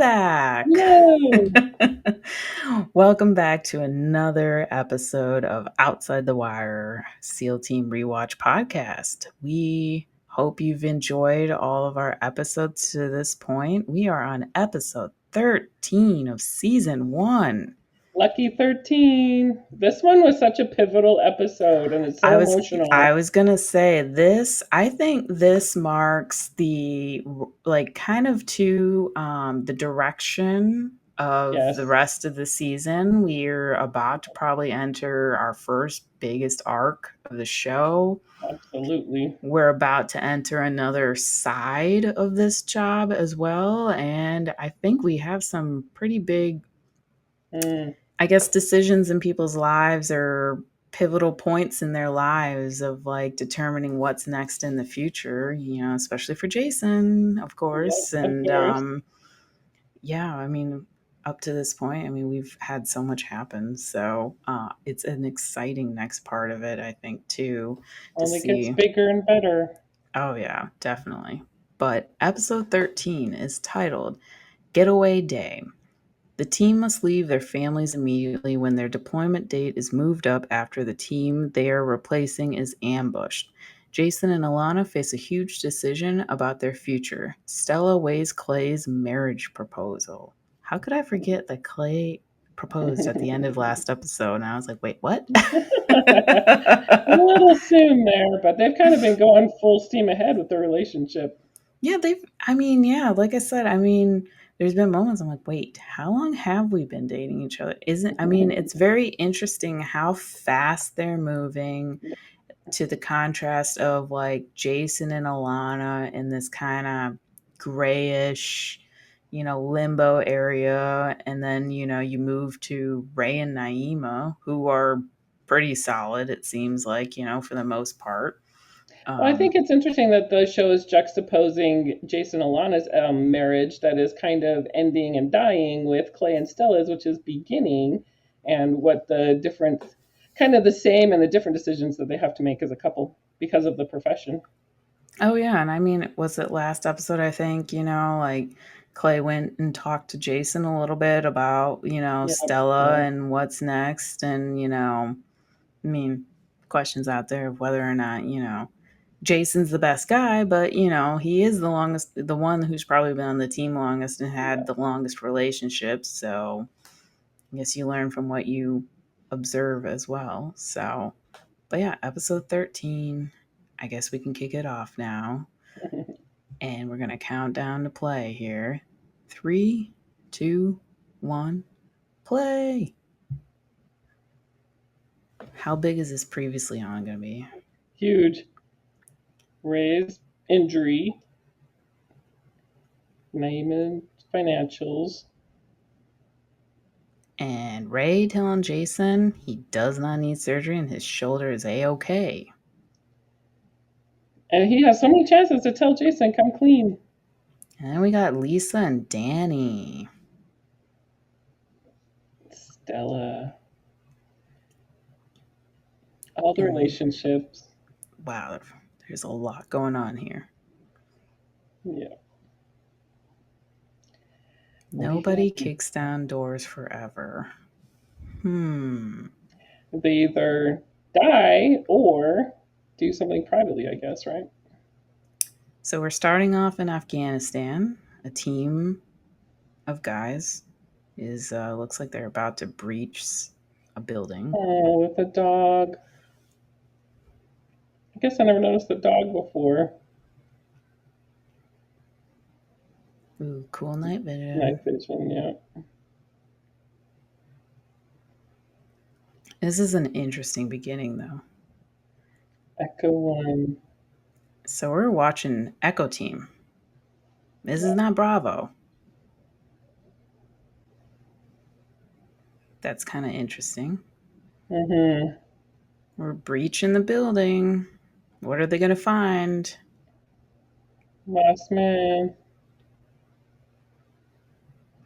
Welcome back. Yay! Welcome back to another episode of Outside the Wire SEAL Team Rewatch podcast. We hope you've enjoyed all of our episodes to this point. We are on episode 13 of season 1. Lucky 13. This one was such a pivotal episode and it's I so was I emotional. was going to say this. I think this marks the like kind of to the direction of the Yes, rest of the season. We're about to probably enter our first biggest arc of the show. absolutely. We're about to enter another side of this job as well, and I think we have some pretty big, Mm, I guess, decisions in people's lives or pivotal points in their lives of like determining what's next in the future, especially for Jason, of yes, course. of And course. yeah, I mean, up to this point, I mean, we've had so much happen. So it's an exciting next part of it, I think, too, to Only gets see. bigger and better. Oh, yeah, definitely. But episode 13 is titled Getaway Day. The team must leave their families immediately when their deployment date is moved up after the team they are replacing is ambushed. Jason and Alana face a huge decision about their future. Stella weighs Clay's marriage proposal. How could I forget that Clay proposed at the end of last episode? And I was like, wait, what? A little soon there, but they've kind of been going full steam ahead with the relationship. Yeah, I mean, yeah, like I said, I mean, there's been moments I'm like, wait, how long have we been dating each other? I mean, it's very interesting how fast they're moving to the contrast of like Jason and Alana in this kind of grayish, limbo area. And then, you move to Ray and Naima, who are pretty solid, it seems like, for the most part. Well, I think Um, it's interesting that the show is juxtaposing Jason Alana's marriage that is kind of ending and dying with Clay and Stella's, which is beginning, and what the different, kind of the same and the different decisions that they have to make as a couple because of the profession. Oh yeah, and I mean, was it last episode? I think like Clay went and talked to Jason a little bit about Yeah, Stella yeah, and what's next, and I mean, questions out there of whether or not Jason's the best guy, but he is the one who's probably been on the team longest and had yeah. the longest relationships. So I guess you learn from what you observe as well. So, but yeah, episode 13. I guess we can kick it off now. And we're going to count down to play here. 3, 2, 1, play. How big is this previously on going to be? Huge. Ray's injury, Neiman's financials. And Ray telling Jason he does not need surgery and his shoulder is A-OK. And he has so many chances to tell Jason, come clean. And then we got Lisa and Danny. Stella. All the And relationships. wow, there's a lot going on here. Yeah. We Nobody have kicks down doors forever. they either die or do something privately, I guess, right? So we're starting off in Afghanistan. A team of guys is looks like they're about to breach a building. Oh, with a dog. I guess I never noticed the dog before. Ooh, cool night Night vision. vision, yeah. This is an interesting beginning, though. Echo one. So we're watching Echo Team. This is not Bravo. That's kind of interesting. Mm-hmm. We're breaching the building. What are they going to find? Last man.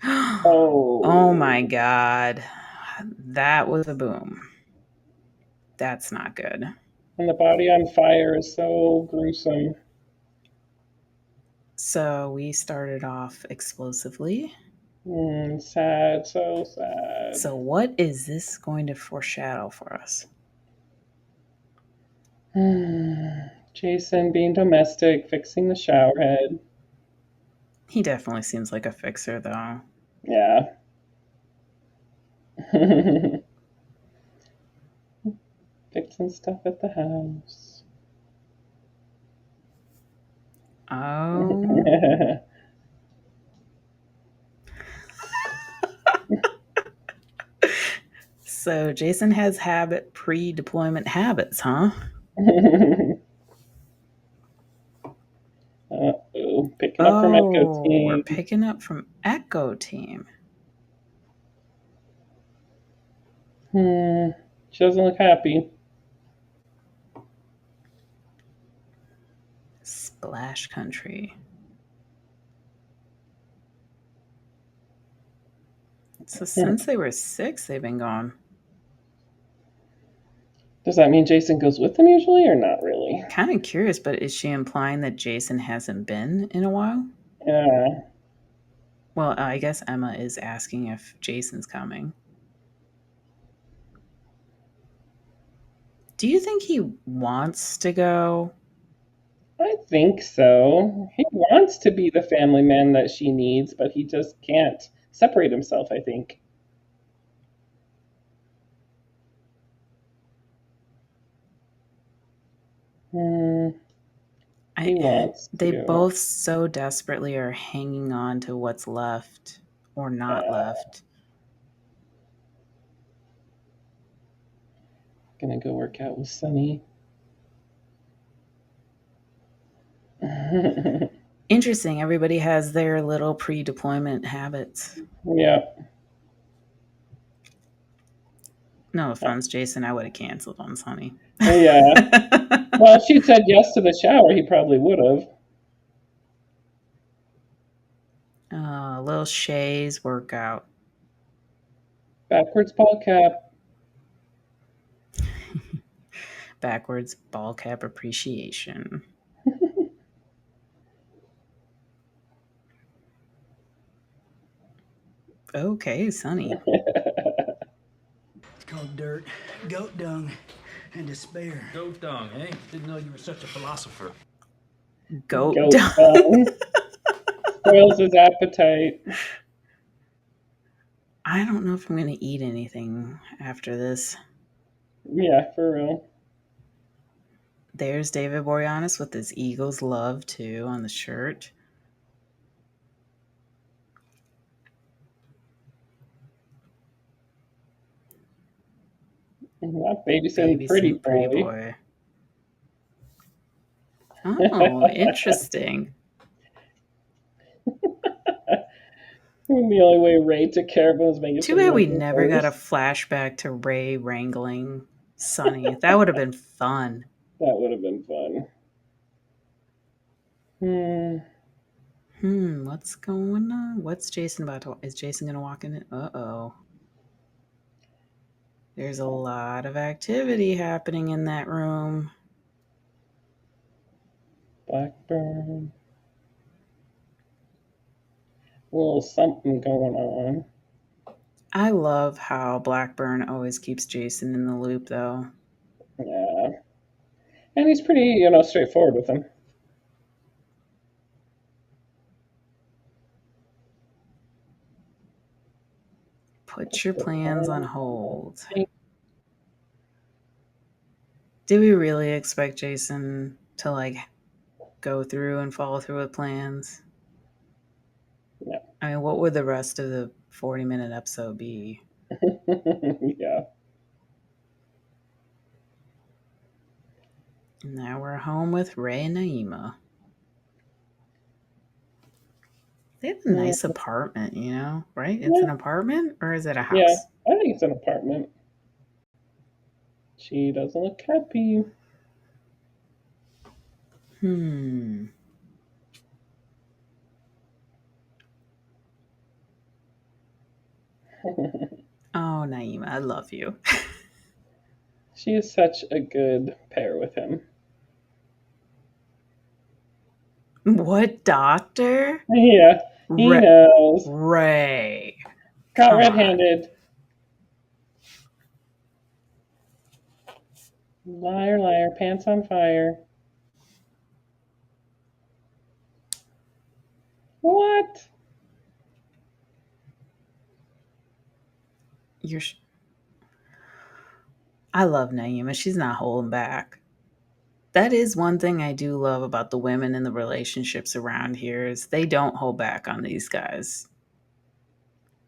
Oh my Oh. God. That was a boom. That's not good. And the body on fire is so gruesome. So we started off explosively. Sad, so sad. So, what is this going to foreshadow for us? Jason being domestic, fixing the shower head. He definitely seems like a fixer, though. Yeah. Fixing stuff at the house. Oh. So, Jason has pre deployment habits, huh? Uh-oh, picking up from Echo Oh, we're Team. picking up from Echo Team. Hmm. She doesn't look happy. Splash Country. So, since they were 6, they've been gone. Does that mean Jason goes with them usually or not really? Kind of curious, but is she implying that Jason hasn't been in a while? Yeah. Well, I guess Emma is asking if Jason's coming. Do you think he wants to go? I think so. He wants to be the family man that she needs, but he just can't separate himself, I think. Hmm. He wants They to. both so desperately are hanging on to what's left or not Yeah. left. Gonna go work out with Sunny. Interesting. Everybody has their little pre deployment habits. Yeah. No offense, Jason. I would have canceled on Sunny. Yeah. Well, if she'd said yes to the shower, he probably would have. Little Shay's workout. Backwards ball cap. Backwards ball cap appreciation. Okay, Sunny. It's called dirt, goat dung, and despair. Goat dung, eh? Didn't know you were such a philosopher. Goat Goat dung. dung. Spoils his appetite. I don't know if I'm going to eat anything after this. Yeah, for real. There's David Boreanaz with his Eagles love too on the shirt. Not babysitting pretty Babysitting pretty boy. boy. Oh, interesting. The only way Ray took care of him was making Too some bad we living never got a first. flashback to Ray wrangling Sunny. That would have been fun. That would have been fun. What's going on? What's Jason about to? Is Jason gonna walk in it? Uh-oh. There's a lot of activity happening in that room. Blackburn. A little something going on. I love how Blackburn always keeps Jason in the loop, though. Yeah. And he's pretty, straightforward with him. Put your plans on hold. Did we really expect Jason to go through and follow through with plans? Yeah. I mean, what would the rest of the 40-minute episode be? Yeah. And now we're home with Ray and Naima. They have a nice apartment, right? It's Yeah. an apartment or is it a Yeah. house? I think it's an apartment. She doesn't look happy. Oh, Naima, I love you. She is such a good pair with him. What doctor? Yeah. He Ray. knows. Ray. Caught Come on. red-handed. Liar, liar, pants on fire. What? You're. I love Naima. She's not holding back. That is one thing I do love about the women in the relationships around here is they don't hold back on these guys.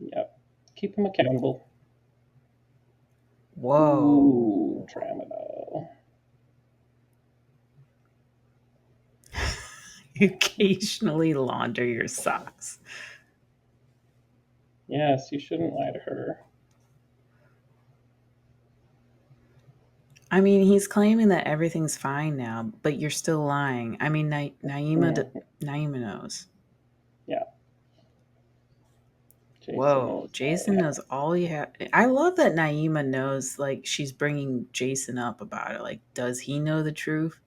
Yep. Keep him accountable. Ooh, Whoa. Tramadol. You occasionally launder your socks. Yes, you shouldn't lie to her. I mean, he's claiming that everything's fine now, but you're still lying. I mean, Mm, Naima knows. yeah, Jason Whoa, knows Jason knows all he has. I love that Naima knows, like, she's bringing Jason up about it. Like, does he know the truth?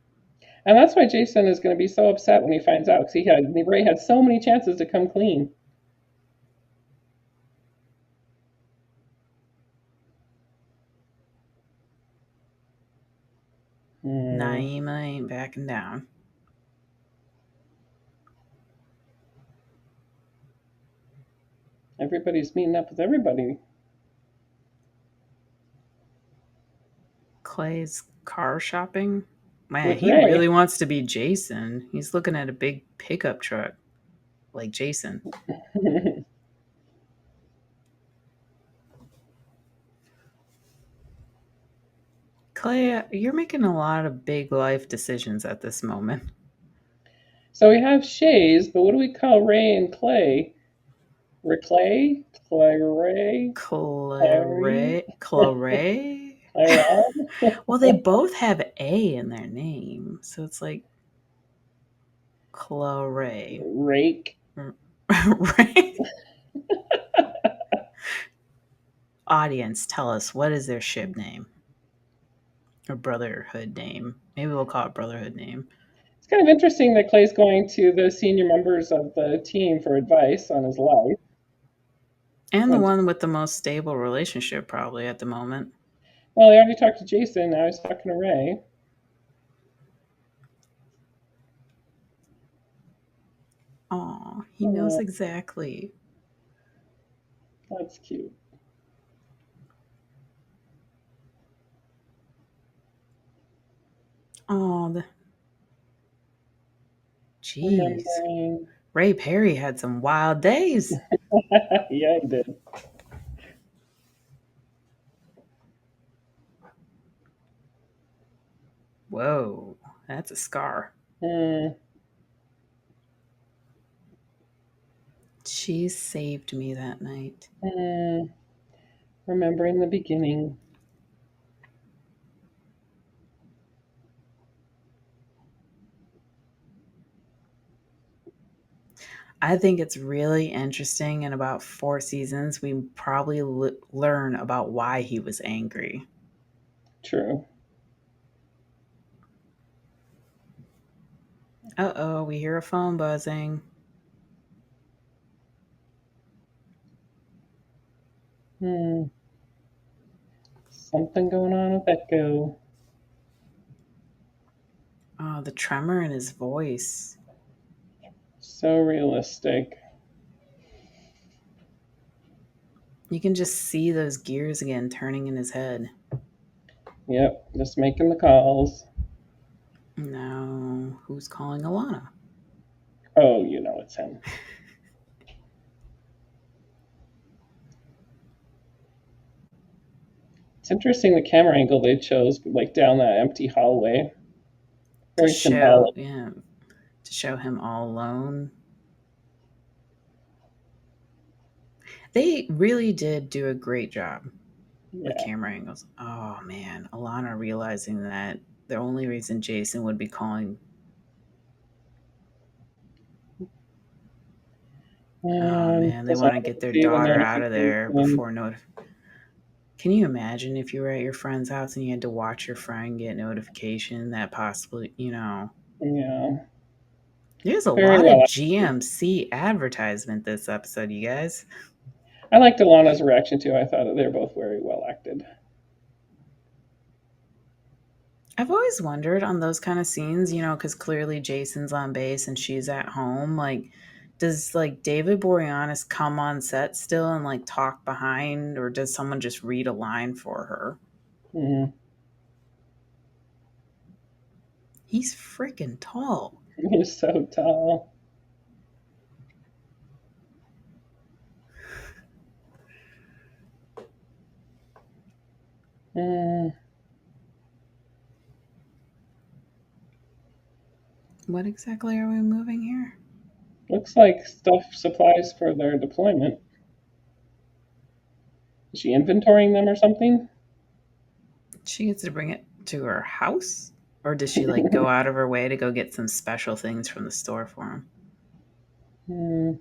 and that's why Jason is going to be so upset when he finds out because Ray had so many chances to come clean. Mm, Naima ain't backing down. everybody's meeting up with everybody. Clay's car shopping. Man, With he really Ray. wants to be Jason. He's looking at a big pickup truck like Jason. Clay, you're making a lot of big life decisions at this moment. So we have Shays, but what do we call Ray and Clay? Reclay? Clay Ray? Clary? Claray? Clary? Well, they both have A in their name, so it's like Claray. Rake? Right? Audience, tell us, what is their ship name or brotherhood name? Maybe we'll call it brotherhood name. It's kind of interesting that Clay's going to the senior members of the team for advice on his life. And the And, one with the most stable relationship, probably at the moment. well, he already talked to Jason. Now he's talking to Ray. Oh, he knows Oh, exactly. that's cute. Oh, jeez. Remembering. Ray Perry had some wild days. Yeah, he did. Whoa, that's a scar. Mm, She saved me that night. mm, remembering the beginning. I think it's really interesting. In about 4 seasons, we probably learn about why he was angry. True. Uh oh, we hear a phone buzzing. Mm, something going on with Echo. Oh, the tremor in his voice. So realistic. You can just see those gears again turning in his head. Yep, just making the calls. Now, who's calling Alana? Oh, you know it's him. It's interesting the camera angle they chose, like down that empty hallway. To Very show, symbolic. yeah, to show him all alone. They really did do a great job with Yeah. camera angles. Oh man, Alana realizing that the only reason Jason would be calling. Oh And man, they doesn't want to want get to their see the daughter out of there notification. before Can you imagine if you were at your friend's house and you had to watch your friend get notification that possibly, Yeah. There's a Very lot of well. GMC advertisement this episode, you guys. I liked Alana's reaction too. I thought they're both very well acted. I've always wondered on those kind of scenes, because clearly Jason's on base and she's at home. Like, does like David Boreanaz come on set still and like talk behind, or does someone just read a line for her? Mm. He's freaking tall. He's so tall. Mm. What exactly are we moving here? Looks like supplies for their deployment. Is she inventorying them or something? She gets to bring it to her house? Or does she like go out of her way to go get some special things from the store for him? Mm.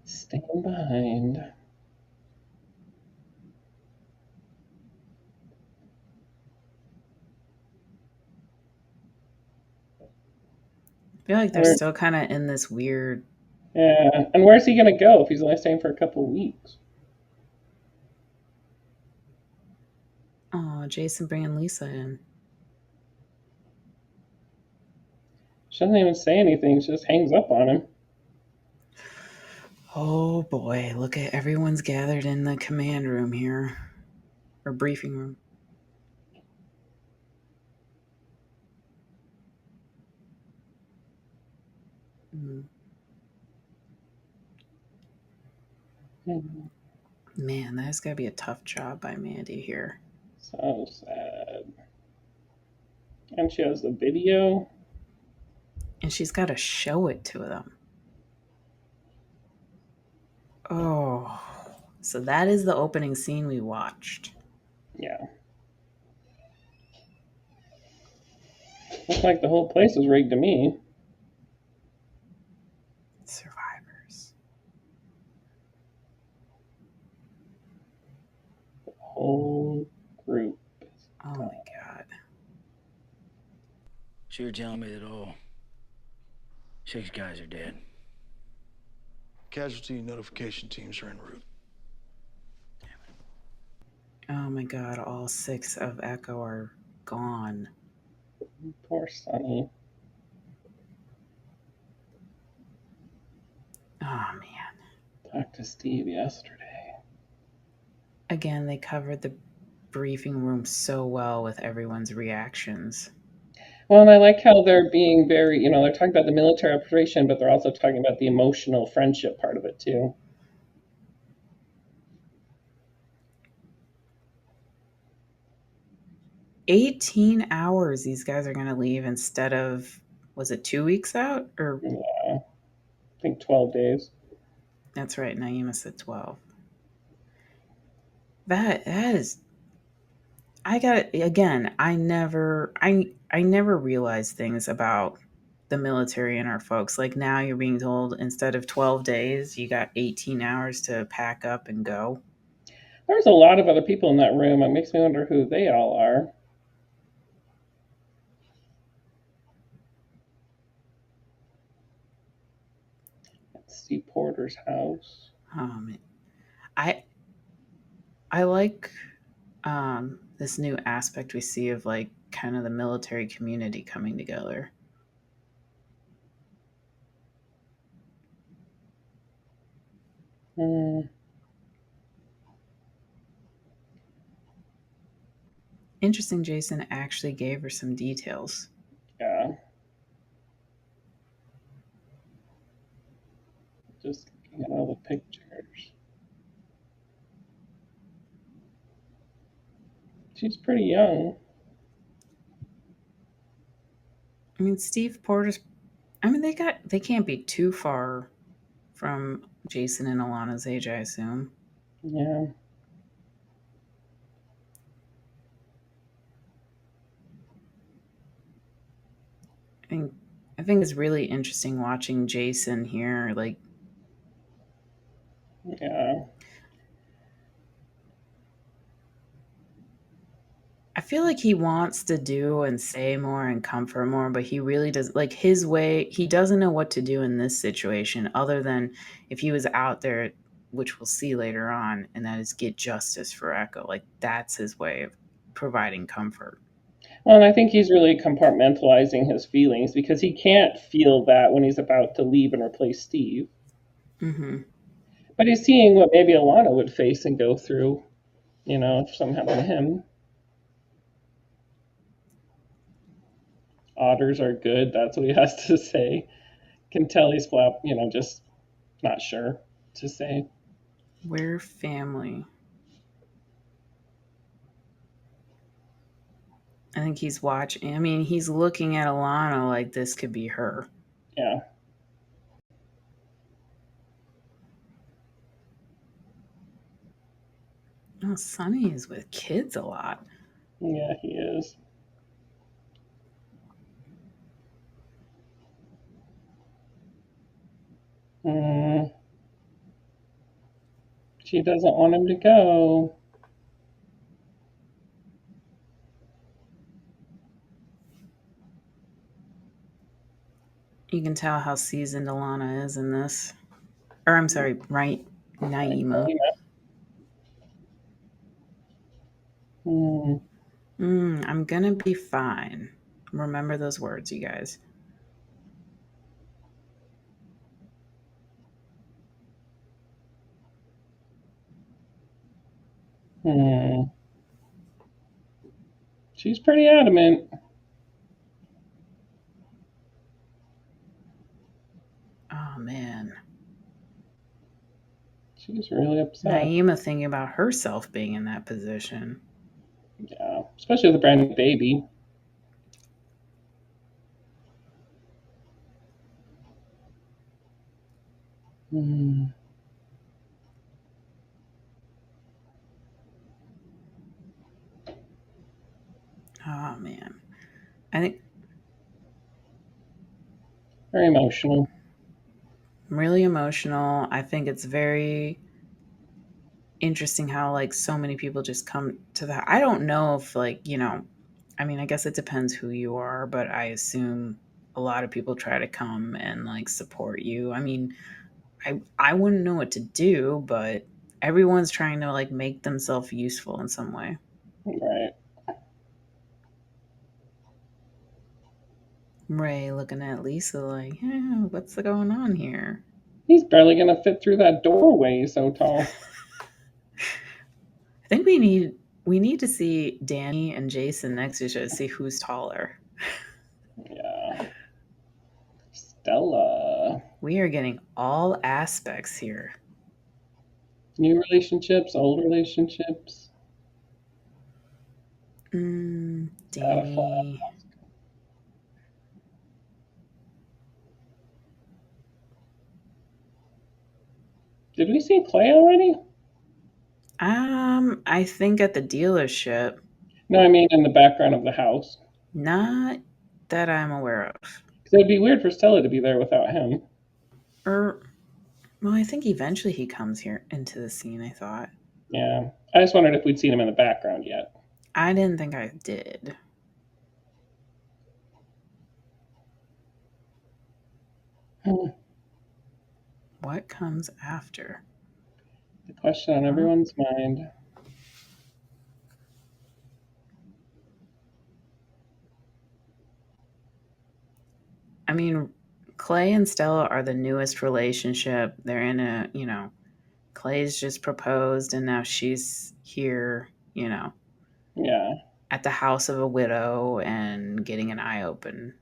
Stand behind. I feel like they're Where, still kind of in this weird. yeah, and where's he gonna go if he's only staying for a couple of weeks? Oh, Jason bringing Lisa in. She doesn't even say anything. She just hangs up on him. Oh boy, look at everyone's gathered in the command room here, or briefing room. Mm. Mm. Man, that's gotta be a tough job by Mandy here. So sad. And she has the video. And she's got to show it to them. Oh, so that is the opening scene we watched. Yeah. Looks like the whole place is rigged to me. Survivors. The whole group. Oh my god. So you're telling me that all 6 guys are dead? Casualty notification teams are en route. Oh my god, all 6 of Echo are gone. Poor Sonny. Oh man. Talked to Steve yesterday. Again, they covered the briefing room so well with everyone's reactions. Well, and I like how they're being very, they're talking about the military operation, but they're also talking about the emotional friendship part of it too. $18 these guys are going to leave instead of, was it 2 weeks out? Or Yeah. I think 12 days. that's right, Naima said 12. That is, I got it again. I never realized things about the military and our folks. Like now you're being told instead of 12 days, you got 18 hours to pack up and go. There's a lot of other people in that room. It makes me wonder who they all are. Let's see Porter's house. Man. I I like this new aspect we see of like kind of the military community coming together. Hmm. Interesting, Jason actually gave her some details. Yeah. Just looking at all the pictures. She's pretty young. I mean, Steve Porter's. I mean, they can't be too far from Jason and Alana's age, I assume. Yeah. I think I think it's really interesting watching Jason here. Like, Yeah. I feel like he wants to do and say more and comfort more, but he really does like his way. He doesn't know what to do in this situation other than if he was out there, which we'll see later on, and that is get justice for Echo. Like that's his way of providing comfort. Well, and I think he's really compartmentalizing his feelings because he can't feel that when he's about to leave and replace Steve. Mm-hmm. But he's seeing what maybe Alana would face and go through, if something happened to him. Otters are good. That's what he has to say. Can tell he's just not sure to say. We're family. I think he's watching. I mean, he's looking at Alana like this could be her. Yeah. Oh, Sonny is with kids a lot. Yeah, he is. Mm, she doesn't want him to go. You can tell how seasoned Alana is in this. Or I'm sorry, right? Naima. Mm, I'm gonna be fine. Remember those words, you guys. mm. She's pretty adamant. Oh man. She's really upset. Naima thinking about herself being in that position. Yeah, especially with a brand new baby. Mm. Oh man. I think Very emotional. really emotional. I think it's very interesting how like so many people just come to that. I don't know if I mean, I guess it depends who you are, but I assume a lot of people try to come and like support you. I mean, I wouldn't know what to do, but everyone's trying to like make themselves useful in some way. Right. Ray looking at Lisa like, yeah, what's going on here? He's barely going to fit through that doorway. He's so tall. I think we need to see Danny and Jason next to each other to see who's taller. Yeah. Stella. We are getting all aspects here. New relationships, old relationships. Got a flash. Danny. Did we see Clay already? I think at the dealership. No, I mean in the background of the house. Not that I'm aware of. Because it'd be weird for Stella to be there without him. Or, well, I think eventually he comes here into the scene, I thought. Yeah. I just wondered if we'd seen him in the background yet. I didn't think I did. What comes after? The question on everyone's mind. I mean, Clay and Stella are the newest relationship. They're in Clay's just proposed and now she's here, Yeah. at the house of a widow and getting an eye opening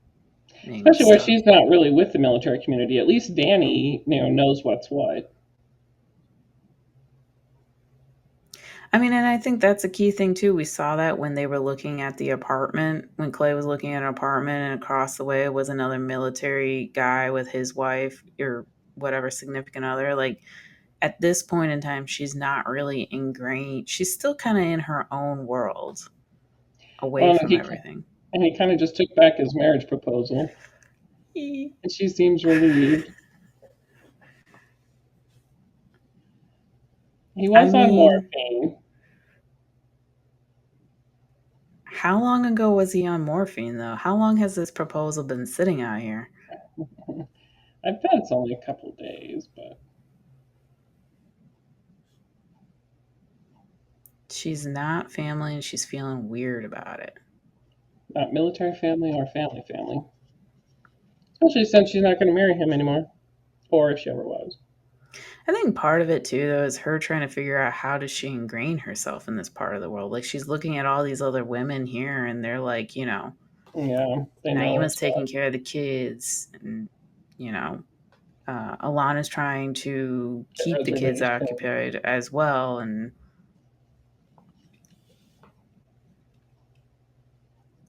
Especially where stuff. she's not really with the military community. At least Danny, knows what's what. I mean, and I think that's a key thing too. We saw that when they were looking at the apartment, when Clay was looking at an apartment and across the way was another military guy with his wife or whatever significant other. Like at this point in time, she's not really ingrained. She's still kind of in her own world away Well, from everything. he kind of just took back his marriage proposal. And she seems relieved. He was on morphine. How long ago was he on morphine, though? How long has this proposal been sitting out here? I bet it's only a couple days, but She's not family and she's feeling weird about it. not military family or family family. Especially since she's not going to marry him anymore, or if she ever was. I think part of it too, though, is her trying to figure out how does she ingrain herself in this part of the world. Like she's looking at all these other women here, and they're like, Yeah, they know Naima's what's taking what. care of the kids, and you know, Alana's trying to The keep the kids reservation. occupied as well, and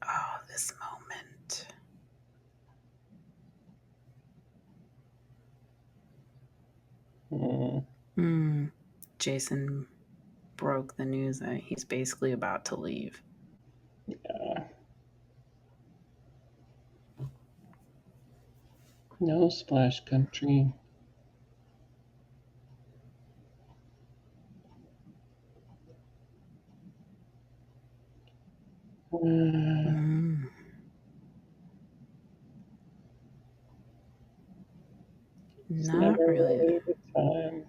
oh, this moment. Jason broke the news that he's basically about to leave. Yeah. No splash country. Mm. It's Not never really. really the time.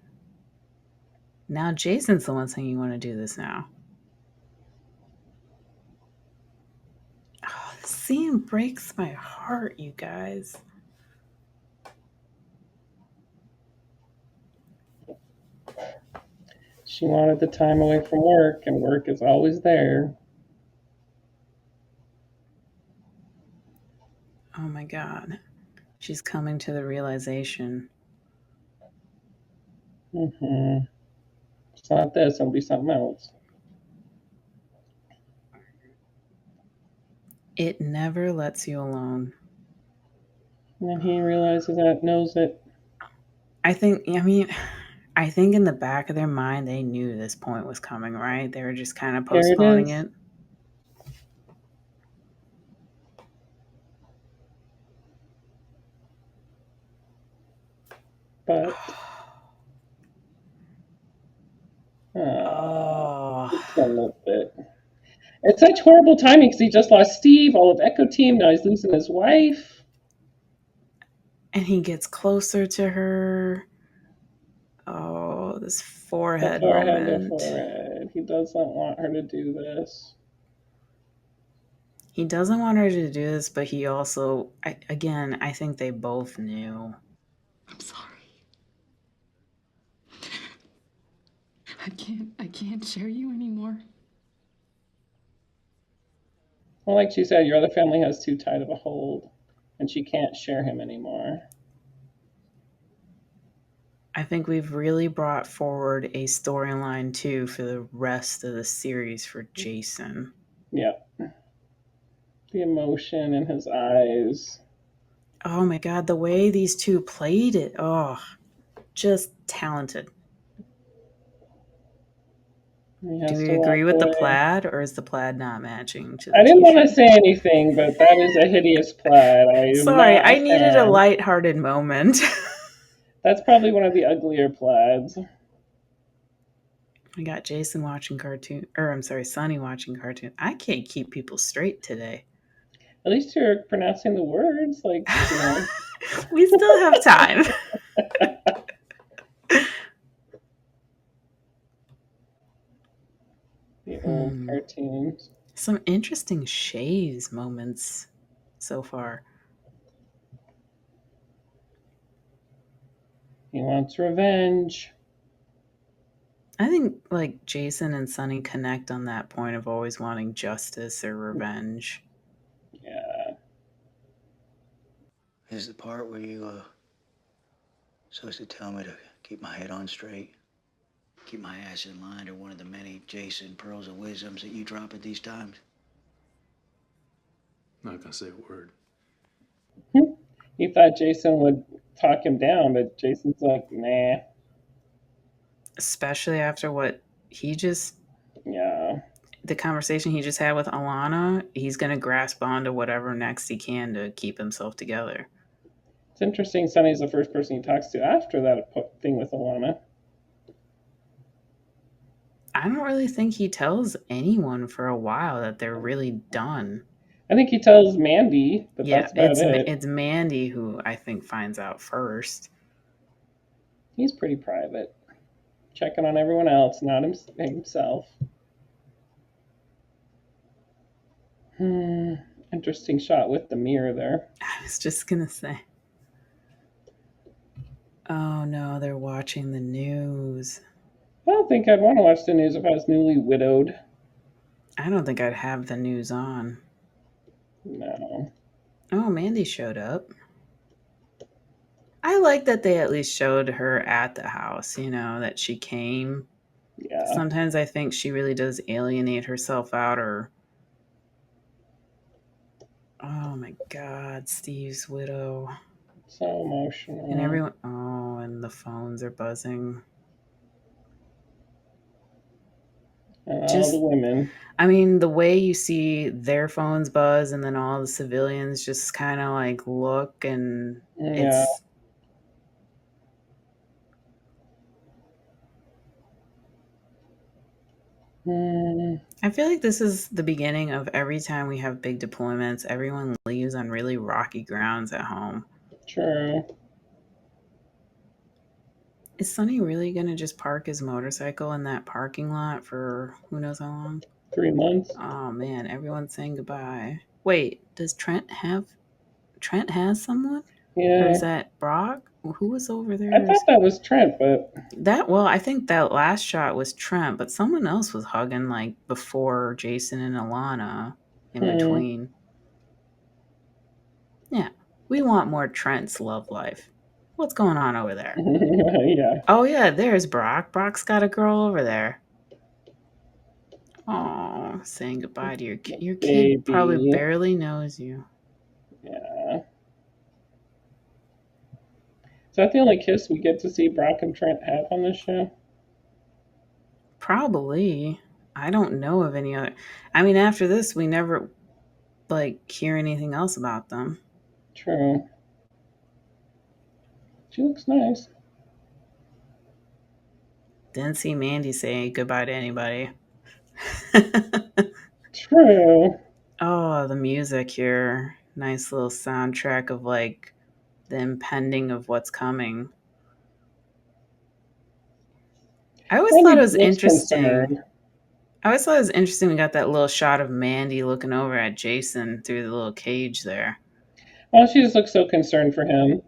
Now Jason's the one saying you want to do this now. Oh, this scene breaks my heart, you guys. She wanted the time away from work, and work is always there. Oh my god. She's coming to the realization. It's not this, it'll be something else. It never lets you alone. And then he realizes that, knows it. I think in the back of their mind, they knew this point was coming, right? They were just kind of There it postponing is. it. But Oh. just a little bit. It's such horrible timing because he just lost Steve, all of Echo Team. Now he's losing his wife. And he gets closer to her. Oh, this The forehead forehead, the moment. forehead. He doesn't want her to do this. He doesn't want her to do this, but he also, I think they both knew. I'm sorry. I can't share you anymore. Well, like she said, your other family has too tight of a hold, and she can't share him anymore. I think we've really brought forward a storyline too for the rest of the series for Jason. Yeah. The emotion in his eyes. Oh my god, the way these two played it. Oh, just talented. Do we agree with the plaid, or is the plaid not matching to the I didn't t-shirt? want to say anything, but that is a hideous plaid. I am Sorry, not I needed a fan. lighthearted moment. That's probably one of the uglier plaids. I got Jason watching cartoon, Sonny watching cartoon. I can't keep people straight today. At least you're pronouncing the words, like, We still have time. The old cartoons. Some interesting Shays moments so far. He wants revenge. I think like Jason and Sonny connect on that point of always wanting justice or revenge. Yeah. This is the part where you supposed to tell me to keep my head on straight, keep my ass in line to one of the many Jason pearls of wisdoms that you drop at these times. Not gonna say a word. He thought Jason would talk him down, but Jason's like, nah. Especially after what he just, the conversation he just had with Alana, he's going to grasp onto whatever next he can to keep himself together. It's interesting Sonny's the first person he talks to after that thing with Alana. I don't really think he tells anyone for a while that they're really done. I think he tells Mandy, but Yeah, that's about it. it's Mandy who I think finds out first. He's pretty private, checking on everyone else, not himself. Interesting shot with the mirror there. I was just gonna say. Oh no, they're watching the news. I don't think I'd want to watch the news if I was newly widowed. I don't think I'd have the news on. No. Oh, Mandy showed up. I like that they at least showed her at the house, that she came. Yeah. Sometimes I think she really does alienate herself out or. Oh my God, Steve's widow. So emotional. And everyone. Oh, and the phones are buzzing. And all the women. I mean, the way you see their phones buzz and then all the civilians just kind of like look and Yeah. it's. I feel like this is the beginning of every time we have big deployments, everyone leaves on really rocky grounds at home. True. Is Sonny really going to just park his motorcycle in that parking lot for who knows how long? 3 months. Oh man, everyone's saying goodbye. Wait, does Trent has someone? Yeah. Or is that Brock? Who was over there? I thought that was Trent, but I think that last shot was Trent, but someone else was hugging like before Jason and Alana in between. Yeah, we want more Trent's love life. What's going on over there? Yeah. Oh yeah, there's Brock. Brock's got a girl over there. Oh, saying goodbye to your kid. Your kid probably barely knows you. Yeah. Is that the only kiss we get to see Brock and Trent have on this show? Probably. I don't know of any other. I mean, after this, we never hear anything else about them. True. She looks nice. Didn't see Mandy say goodbye to anybody. True. Oh, the music here. Nice little soundtrack of the impending of what's coming. I always thought it was interesting. We got that little shot of Mandy looking over at Jason through the little cage there. Well, she just looks so concerned for him.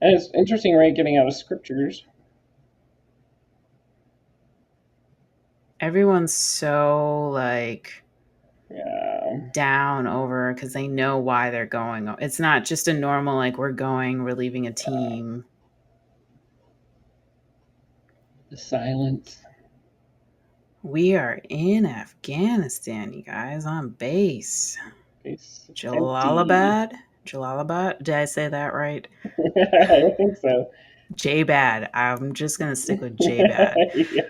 And it's interesting, right, getting out of scriptures. Everyone's so yeah, down over because they know why they're going. It's not just a normal we're leaving a team. The silence. We are in Afghanistan, you guys, on base. Jalalabad. Did I say that right? I think so. J-Bad. I'm just gonna stick with J-Bad. Yeah.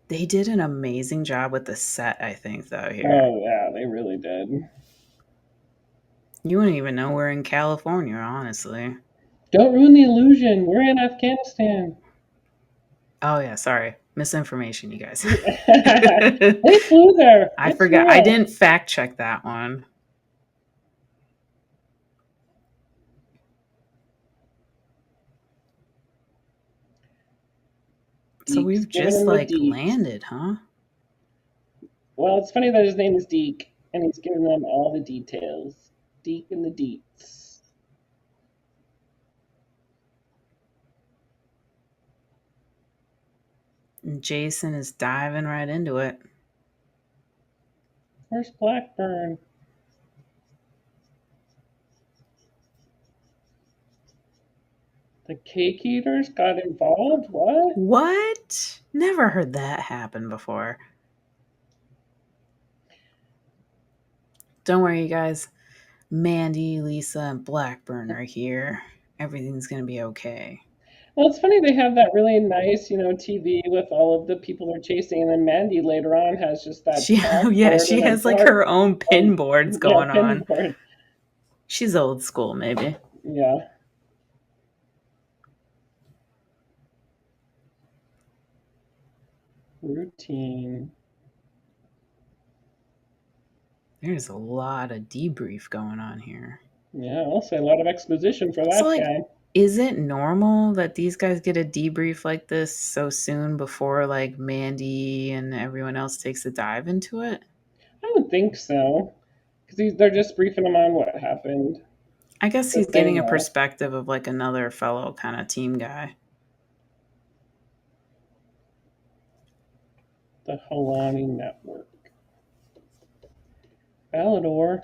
They did an amazing job with the set, I think, though, here. Oh, yeah, they really did. You wouldn't even know we're in California, honestly. Don't ruin the illusion. We're in Afghanistan. Oh, yeah, sorry. Misinformation, you guys. They flew there. I forgot. Real. I didn't fact check that one. So we've just landed, huh? Well, it's funny that his name is Deke, and he's giving them all the details. Deke and the deets. And Jason is diving right into it. Where's Blackburn? The cake eaters got involved? What? What? Never heard that happen before. Don't worry, you guys. Mandy, Lisa, and Blackburn are here. Everything's going to be okay. Well, it's funny they have that really nice, TV with all of the people they're chasing, and then Mandy later on has just that. She has her own pin boards going on. Board. She's old school, maybe. Yeah. Routine. There's a lot of debrief going on here. Yeah, I'll say a lot of exposition for So, that like, guy. is it normal that these guys get a debrief like this so soon before, like, Mandy and everyone else takes a dive into it? I would think so. Because they're just briefing him on what happened. I guess he's That they getting a know. perspective of, like, another fellow kind of team guy. The Halani Network. Balador.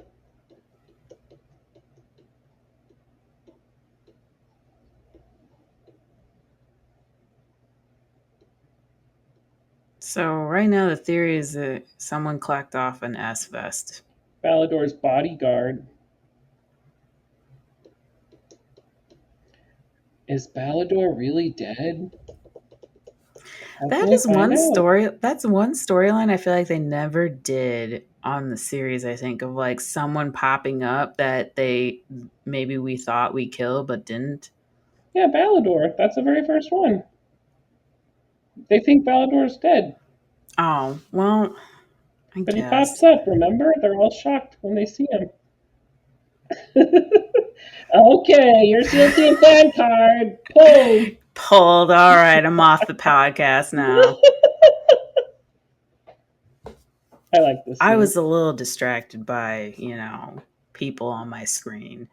So, right now, the theory is that someone clacked off an S vest. Balador's bodyguard. Is Balador really dead? How can That we is find one out? story. That's one storyline I feel like they never did on the series. I think of like someone popping up that they maybe we thought we killed but didn't. Yeah, Balador. That's the very first one. They think Balador's dead. Oh well, I But he pops guess. up, remember? They're all shocked when they see him. Okay, your SEAL Team fan card. Pulled. Pulled. All right, I'm off the podcast now. I like this I scene. was a little distracted by people on my screen.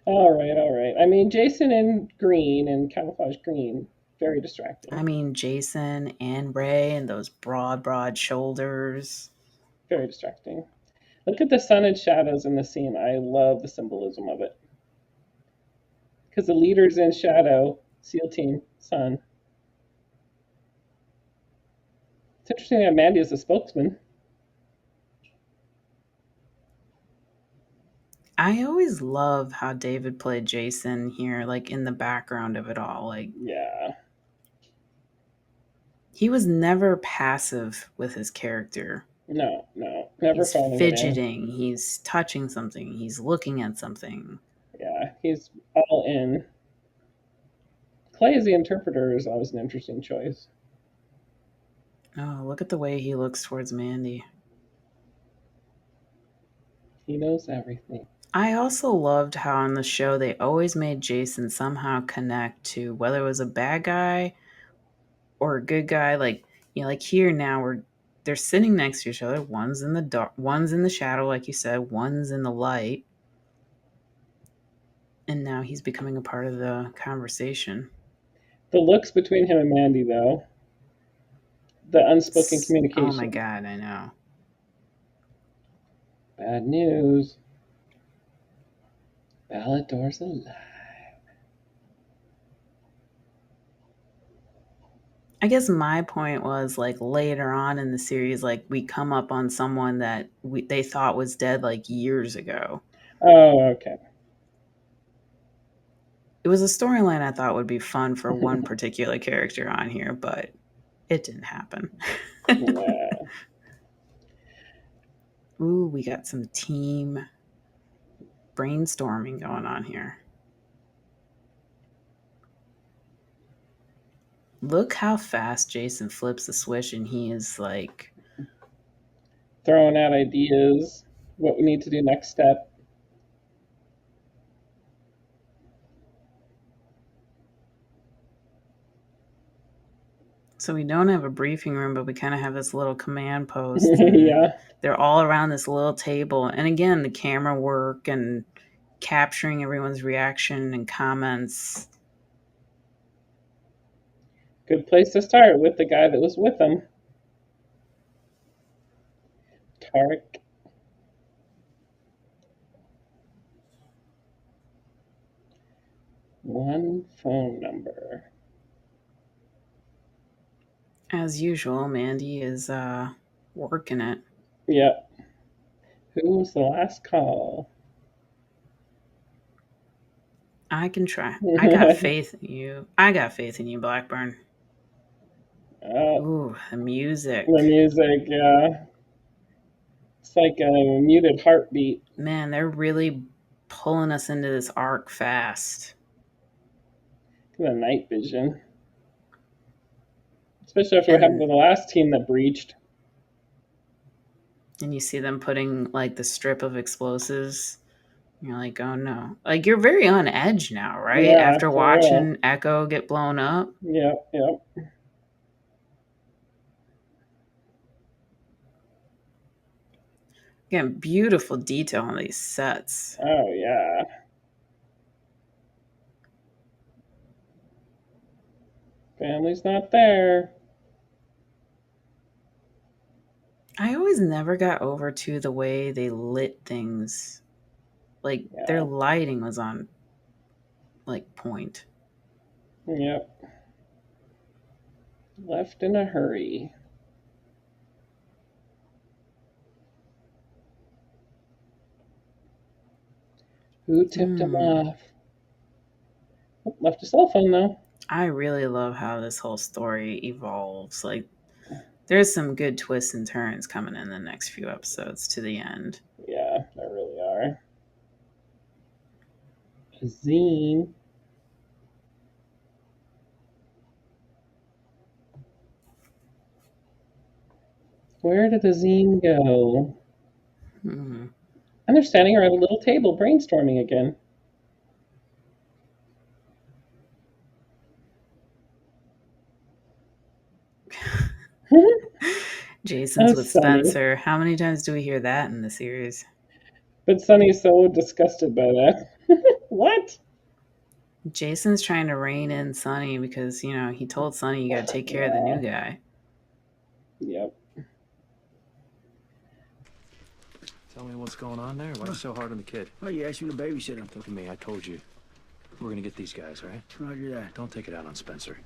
All right, all right. I mean, Jason in green and camouflage green, very distracting. I mean, Jason and Ray and those broad shoulders. Very distracting. Look at the sun and shadows in the scene. I love the symbolism of it. Because the leader's in shadow, SEAL Team, sun. It's interesting that Mandy is a spokesman. I always love how David played Jason here, like in the background of it all. Like Yeah. he was never passive with his character. No, no. Never He's phoning it in. fidgeting, he's touching something, he's looking at something. Yeah, he's all in. Clay as the interpreter is always an interesting choice. Oh, look at the way he looks towards Mandy. He knows everything. I also loved how on the show they always made Jason somehow connect to whether it was a bad guy or a good guy. Like here now they're sitting next to each other. One's in the dark, one's in the shadow, like you said, one's in the light. And now he's becoming a part of the conversation. The looks between him and Mandy, though, the unspoken Oh my communication. god, I know. Bad news. Balador's alive. I guess my point was like later on in the series, like we come up on someone that they thought was dead like years ago. Oh, okay. It was a storyline I thought would be fun for one particular character on here, but it didn't happen. Yeah. Ooh, we got some team brainstorming going on here. Look how fast Jason flips the switch and he is like Throwing out ideas, what we need to do next step. so we don't have a briefing room, but we kind of have this little command post. Yeah. They're all around this little table. And again, the camera work and capturing everyone's reaction and comments. Good place to start with the guy that was with him. Tarek. One phone number. As usual, Mandy is working it. Yep. Who was the last call? I can try. I got faith in you. I got faith in you, Blackburn. Ooh, the music. The music, yeah. It's like a muted heartbeat. Man, they're really pulling us into this arc fast. The night vision. Especially after what happened to the last team that breached. And you see them putting like the strip of explosives. You're like, oh no. Like you're very on edge now, right? Yeah, After for real. watching Echo get blown up. Yep, yep. Again, beautiful detail on these sets. Oh, yeah. Family's not there. I always never got over to the way they lit things. Like their Yeah. lighting was on like point. Yep. Left in a hurry. Who tipped him off? Oh, left a cell phone, though. I really love how this whole story evolves. Like there's some good twists and turns coming in the next few episodes to the end. Yeah, there really are. A zine. Where did the zine go? Hmm. And they're standing around a little table brainstorming again. Jason's with That's Sunny. Spencer. How many times do we hear that in the series? But Sunny's so disgusted by that. What? Jason's trying to rein in Sonny because, he told Sonny you got to take care of the new guy. Yep. Tell me what's going on there. Why are you so hard on the kid? Oh, you asked me to babysit him. Look at me. I told you. We're gonna get these guys, right? Roger that. Don't take it out on Spencer.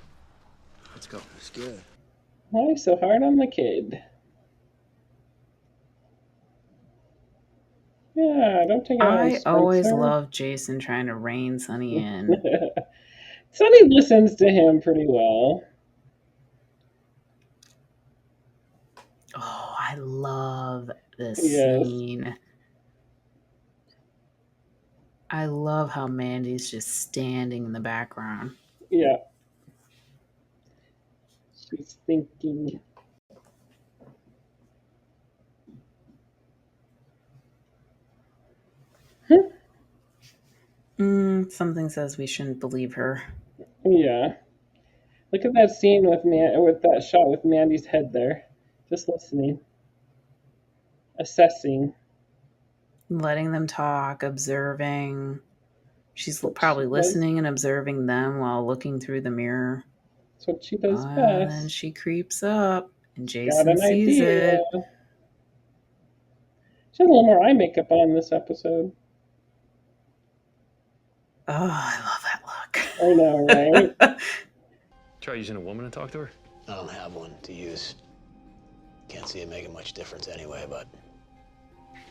Let's go. That's good. Why so hard on the kid? Yeah, don't take it out on I always Spencer. love Jason trying to rein Sonny in. Sunny listens to him pretty well. Oh, I love this Yes. scene. I love how Mandy's just standing in the background. Yeah. She's thinking. Something says we shouldn't believe her. Yeah. Look at that scene with that shot with Mandy's head there. Just listening. Assessing. Letting them talk, observing. She's What probably she does. listening and observing them while looking through the mirror. That's what she does And then best. she creeps up, and Got Jason an sees idea. it. She has a little more eye makeup on this episode. Oh, I love that look. I know, right? Try using a woman to talk to her? I don't have one to use. Can't see it making much difference anyway, but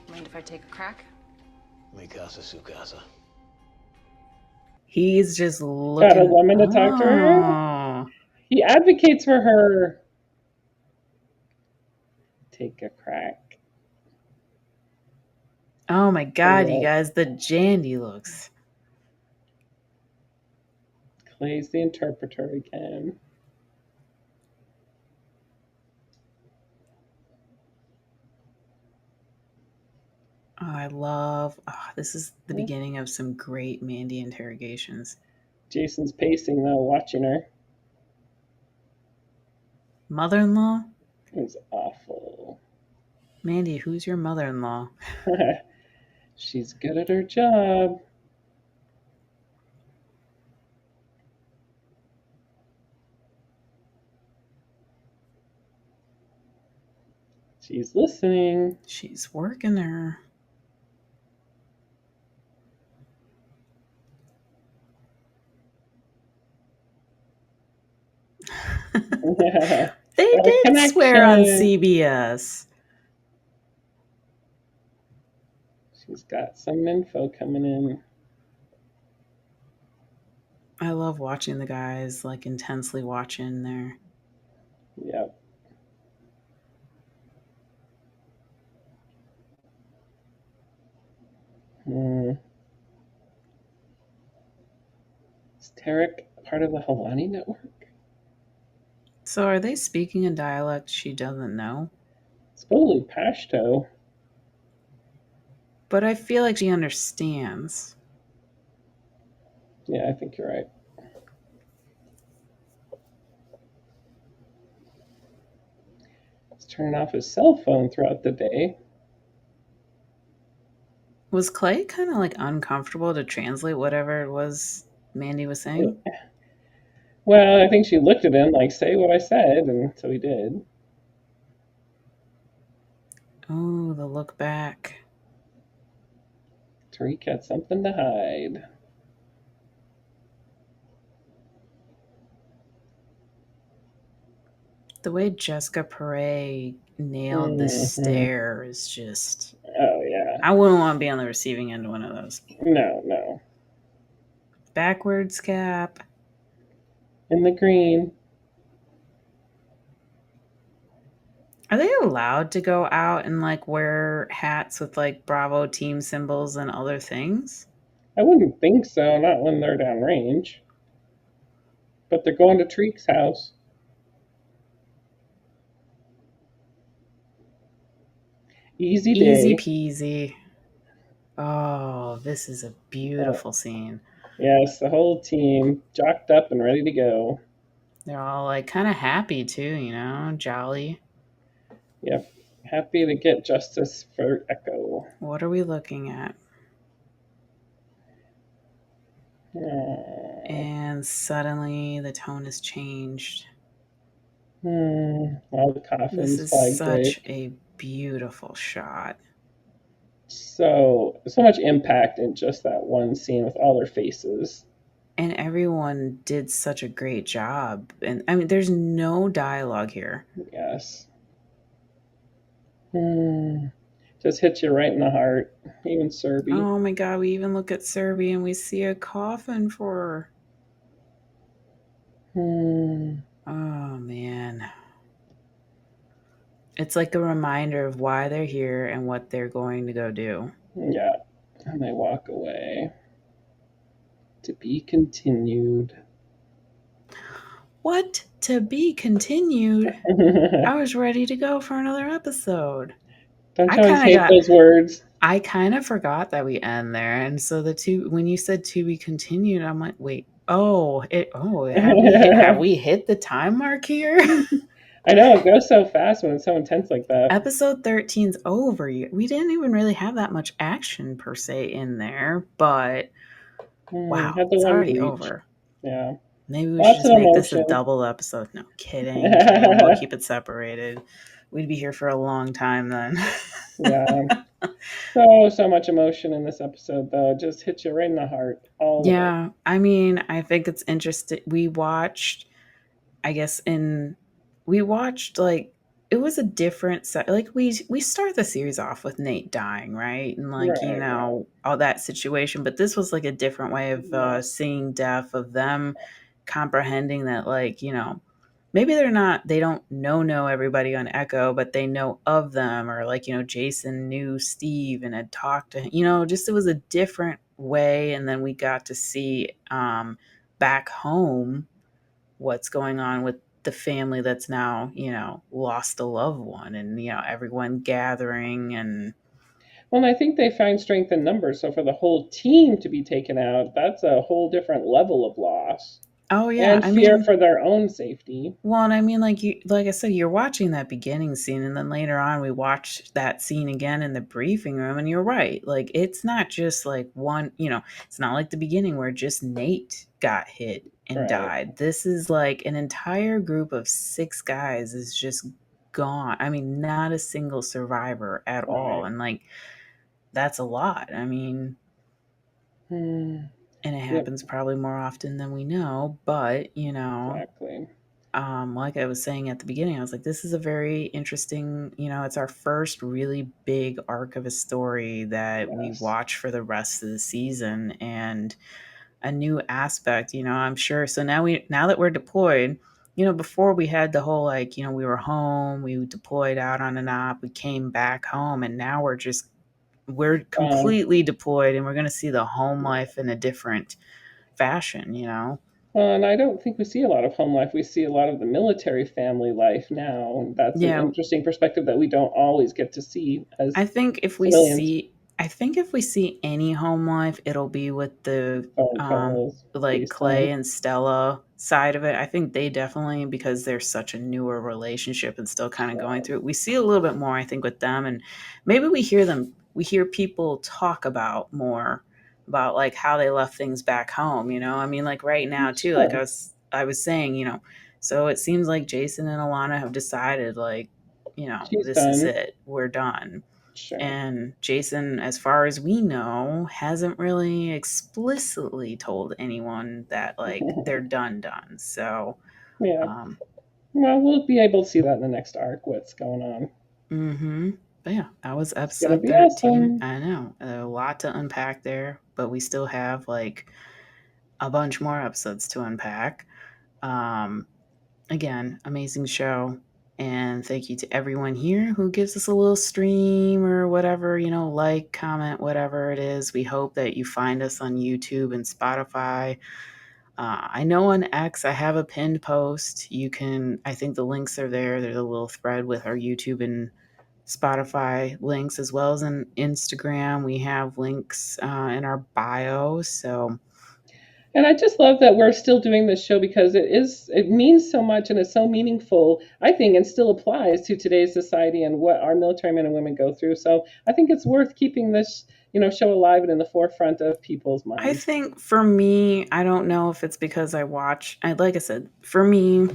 Mind if I take a crack? mi casa su casa. He's just looking. Got a woman to talk to her? Oh. He advocates for her. Take a crack. Oh my God, you Yeah. guys, the Jandy looks. Clay's the interpreter again. Oh, I love. This is the beginning of some great Mandy interrogations. Jason's pacing though, watching her. Mother-in-law? It was awful. Mandy, who's your mother-in-law? She's good at her job. She's listening. She's working her. They Got a did swear on connection. CBS. She's got some info coming in. I love watching the guys like intensely watching there. Yep. Is Tarek part of the Halani network? So are they speaking a dialect she doesn't know? It's totally Pashto. But I feel like she understands. Yeah, I think you're right. He's turning off his cell phone throughout the day. Was Clay kind of like uncomfortable to translate whatever it was Mandy was saying? Well, I think she looked at him like, say what I said, and so he did. Oh, the look back. Tariq had something to hide. The way Jessica Perret nailed this Mm-hmm. stare is just. Oh, yeah. I wouldn't want to be on the receiving end of one of those. No, no. Backwards cap. In the green. Are they allowed to go out and like wear hats with like Bravo team symbols and other things? I wouldn't think so, not when they're downrange. But they're going to Tariq's house. Easy Easy day. peasy. Oh, this is a Oh, beautiful scene. yes, the whole team jocked up and ready to go. They're all like kind of happy too, jolly. Yep. Happy to get justice for Echo. What are we looking at? Oh. And suddenly the tone has changed. All the This coffins, is flag such draped. a beautiful shot. So much impact in just that one scene with all their faces. And everyone did such a great job. And I mean, there's no dialogue here. Yes. Just hits you right in the heart. Even Serby. Oh my God, we even look at Serby and we see a coffin for her. Oh man. It's like a reminder of why they're here and what they're going to go do. Yeah. And they walk away. To be continued. What? To be continued? I was ready to go for another episode. Don't you always hate those words? I kind of forgot that we end there. And so when you said to be continued, I'm like, wait, have we hit the time mark here? I know, it goes so fast when it's so intense like that. Episode 13's over. We didn't even really have that much action per se in there, but wow, it's already over. Yeah. Maybe we should just make this a double episode. No, kidding. We'll keep it separated. We'd be here for a long time then. Yeah. So much emotion in this episode, though. It just hits you right in the heart. Yeah. I mean, I think it's interesting. We watched like it was a different set. Like we start the series off with Nate dying, right? And like, all that situation. But this was like a different way of seeing death, of them comprehending that, like, maybe they don't know everybody on Echo, but they know of them, or like, Jason knew Steve and had talked to him, just it was a different way. And then we got to see back home what's going on with the family that's now, lost a loved one, and, everyone gathering. And well, I think they find strength in numbers. So for the whole team to be taken out, that's a whole different level of loss. Oh yeah, and fear for their own safety. Well, and I mean, like I said, you're watching that beginning scene, and then later on, we watched that scene again in the briefing room, and you're right. Like, it's not just like one. It's not like the beginning where just Nate got hit and died. This is like an entire group of 6 guys is just gone. I mean, not a single survivor at all, and like that's a lot. I mean. And it happens probably more often than we know, but exactly. Like I was saying at the beginning, I was like, this is a very interesting, it's our first really big arc of a story that we watch for the rest of the season, and a new aspect, I'm sure. So now that we're deployed, before we had the whole, like, we were home, we deployed out on an op, we came back home, and now we're completely deployed, and we're going to see the home life in a different fashion. And I don't think we see a lot of home life. We see a lot of the military family life now, and that's an Yeah, interesting perspective that we don't always get to see I as think if we civilians. see I think if we see any home life, it'll be with the Phone calls, like Clay FaceTime. and Stella side of it. I think they definitely, because they're such a newer relationship and still kind of going Yeah, through it. We see a little bit more, I think, with them, and maybe we hear people talk about more about like how they left things back home, you know? I mean, like right now too, like sure. I was saying, you know, so it seems like Jason and Alana have decided like, you know, She's this is done. it. We're done. Sure. And Jason, as far as we know, hasn't really explicitly told anyone that like they're done. So, Yeah. um, Well, we'll be able to see that in the next arc. What's going on? mm-hmm. But yeah, that was It's gonna episode be 13. awesome. I know a lot to unpack there, but we still have like a bunch more episodes to unpack. Um, Again, amazing show. And thank you to everyone here who gives us a little stream or whatever, you know, like, comment, whatever it is. We hope that you find us on YouTube and Spotify. I know on X, I have a pinned post. You can, I think the links are there. There's a little thread with our YouTube and Spotify links, as well as on Instagram. We have links in our bio. So, And I just love that we're still doing this show because it means so much and it's so meaningful, I think, and still applies to today's society and what our military men and women go through. So I think it's worth keeping this, show alive and in the forefront of people's I minds. think for me, I don't know if it's because like I said, for me,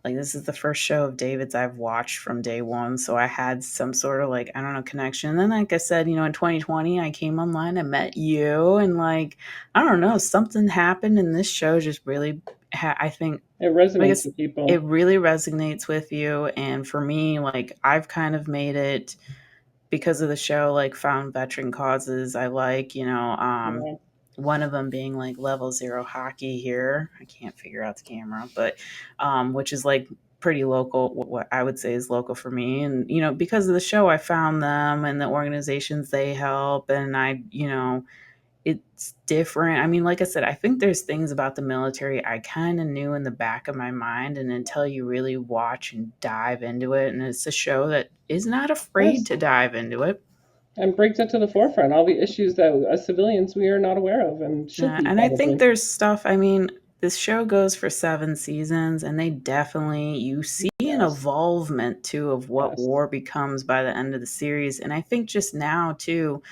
like this is the first show of David's I've watched from day one. So I had some sort of like, I don't know, connection. And then, like I said, you know, in 2020, I came online, I met you, and like, I don't know, something happened. And this show just really, I think, It I resonates guess with it people. really resonates with you. And for me, like, I've kind of made it because of the show, like found veteran causes I like, Yeah. one of them being like level zero hockey here. I can't figure out the camera, but which is like pretty local, what I would say is local for me. And, you know, because of the show, I found them and the organizations they help. And I, you know, it's different. I mean, like I said, I think there's things about the military I kind of knew in the back of my mind, and until you really watch and dive into it, and it's a show that is not afraid Yes. to dive into it. And brings it to the forefront, all the issues that as civilians we are not aware of and should be And I think probably. there's stuff, I mean, this show goes for 7 seasons, and they definitely, you see an Yes. evolvement too of what Yes. war becomes by the end of the series. And I think just now too,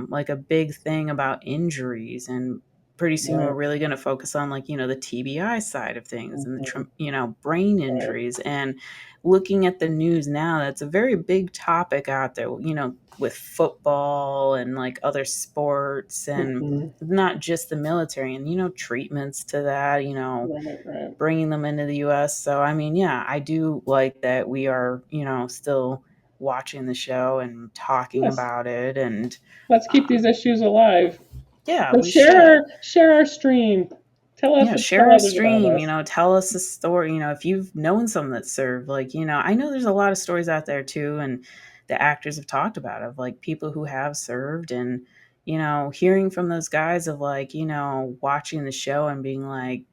like a big thing about injuries, and pretty soon we're Right. really going to focus on like, you know, the TBI side of things and Hmm. you know, brain Right. injuries. And looking at the news now, that's a very big topic out there, you know, with football and like other sports, and Hmm. not just the military, and you know, treatments to that, you know, Right. Right. bringing them into the US. So I mean, yeah, I do like that we are, you know, still watching the show and talking Yes. about it. And Let's keep um, these issues alive. yeah, So we should. share our stream. Tell us Yeah, and share tell our others about stream, you us. know, tell us a story. You know, if you've known someone that served, like, you know, I know there's a lot of stories out there too, and the actors have talked about it, of like people who have served, and, you know, hearing from those guys of like, you know, watching the show and being like,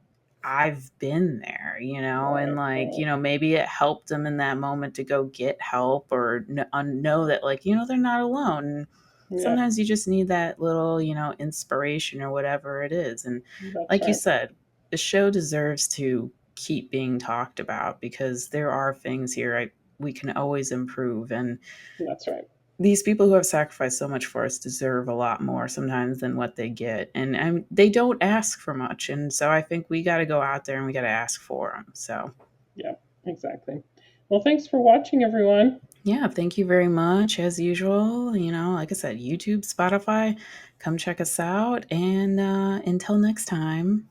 I've been there, you know, and Right. like, Right. you know, maybe it helped them in that moment to go get help, or know that like, you know, they're not alone. And Yeah. sometimes you just need that little, you know, inspiration or whatever it is. And That's like you right. said, the show deserves to keep being talked about, because there are things here we can always improve. And That's right. these people who have sacrificed so much for us deserve a lot more sometimes than what they get. And they don't ask for much. And so I think we got to go out there and we got to ask for them. So, Yeah. Exactly. Well, thanks for watching, everyone. yeah, thank you very much. As usual, you know, like I said, YouTube, Spotify, come check us out. And until next time,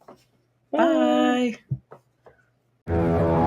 Bye. bye.